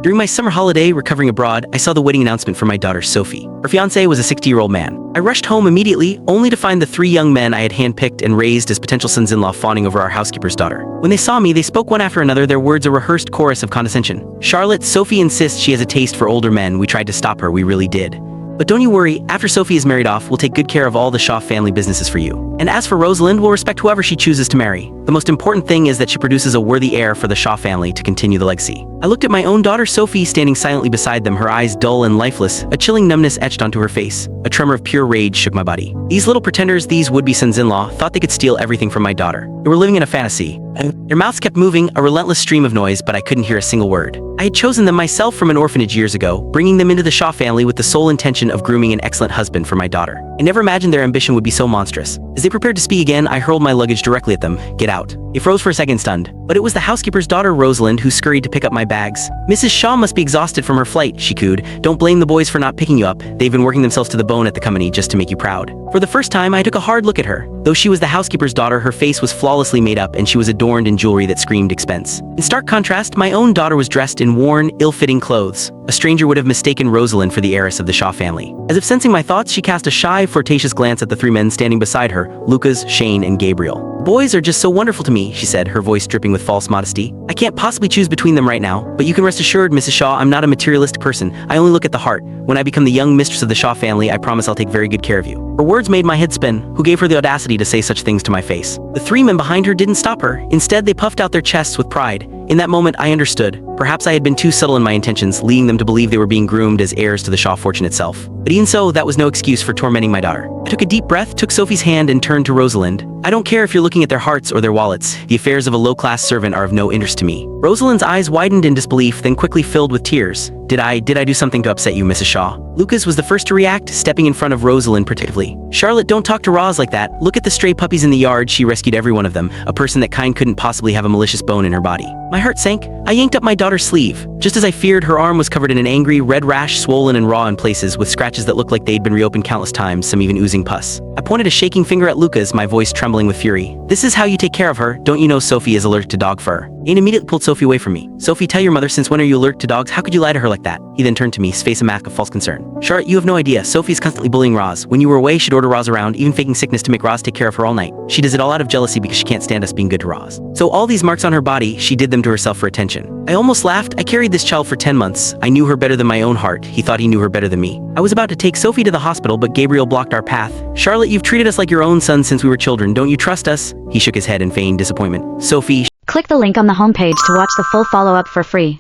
During my summer holiday recovering abroad, I saw the wedding announcement for my daughter Sophie. Her fiancé was a 60-year-old man. I rushed home immediately, only to find the 3 young men I had handpicked and raised as potential sons-in-law fawning over our housekeeper's daughter. When they saw me, they spoke one after another, their words a rehearsed chorus of condescension. "Charlotte, Sophie insists she has a taste for older men. We tried to stop her, we really did. But don't you worry, after Sophie is married off, we'll take good care of all the Shaw family businesses for you. And as for Rosalind, we'll respect whoever she chooses to marry. The most important thing is that she produces a worthy heir for the Shaw family to continue the legacy." I looked at my own daughter Sophie standing silently beside them, her eyes dull and lifeless, a chilling numbness etched onto her face. A tremor of pure rage shook my body. These little pretenders, these would-be sons-in-law, thought they could steal everything from my daughter. They were living in a fantasy. Their mouths kept moving, a relentless stream of noise, but I couldn't hear a single word. I had chosen them myself from an orphanage years ago, bringing them into the Shaw family with the sole intention of grooming an excellent husband for my daughter. I never imagined their ambition would be so monstrous. As they prepared to speak again, I hurled my luggage directly at them. "Get out." They froze for a second, stunned. But it was the housekeeper's daughter, Rosalind, who scurried to pick up my bags. "Mrs. Shaw must be exhausted from her flight," she cooed. "Don't blame the boys for not picking you up. They've been working themselves to the bone at the company just to make you proud." For the first time, I took a hard look at her. Though she was the housekeeper's daughter, her face was flawlessly made up and she was adorned in jewelry that screamed expense. In stark contrast, my own daughter was dressed in worn, ill-fitting clothes. A stranger would have mistaken Rosalind for the heiress of the Shaw family. As if sensing my thoughts, she cast a shy, flirtatious glance at the 3 men standing beside her, Lucas, Shane, and Gabriel. "Boys are just so wonderful to me," she said, her voice dripping with false modesty. "I can't possibly choose between them right now, but you can rest assured, Mrs. Shaw, I'm not a materialistic person. I only look at the heart. When I become the young mistress of the Shaw family, I promise I'll take very good care of you." Her words made my head spin. Who gave her the audacity to say such things to my face? The 3 men behind her didn't stop her. Instead, they puffed out their chests with pride. In that moment, I understood. Perhaps I had been too subtle in my intentions, leading them to believe they were being groomed as heirs to the Shaw fortune itself. But even so, that was no excuse for tormenting my daughter. I took a deep breath, took Sophie's hand, and turned to Rosalind. "I don't care if you're looking at their hearts or their wallets. The affairs of a low-class servant are of no interest to me." Rosalind's eyes widened in disbelief, then quickly filled with tears. Did I do something to upset you, Mrs. Shaw?" Lucas was the first to react, stepping in front of Rosalind protectively. "Charlotte, don't talk to Roz like that. Look at the stray puppies in the yard. She rescued every one of them. A person that kind couldn't possibly have a malicious bone in her body." My heart sank. I yanked up my daughter's sleeve. Just as I feared, her arm was covered in an angry, red rash, swollen and raw in places, with scratches that looked like they'd been reopened countless times, some even oozing pus. I pointed a shaking finger at Lucas, my voice trembling with fury. "This is how you take care of her. Don't you know Sophie is allergic to dog fur?" Ian immediately pulled Sophie away from me. "Sophie, tell your mother, since when are you allergic to dogs? How could you lie to her like that?" He then turned to me, his face a mask of false concern. "Charlotte, you have no idea. Sophie's constantly bullying Roz. When you were away, she'd order Roz around, even faking sickness to make Roz take care of her all night. She does it all out of jealousy because she can't stand us being good to Roz. So all these marks on her body, she did them to herself for attention." I almost laughed. I carried this child for 10 months. I knew her better than my own heart. He thought he knew her better than me. I was about to take Sophie to the hospital, but Gabriel blocked our path. "Charlotte, you've treated us like your own son since we were children. Don't you trust us?" He shook his head in feigned disappointment. "Sophie..." Click the link on the homepage to watch the full follow-up for free.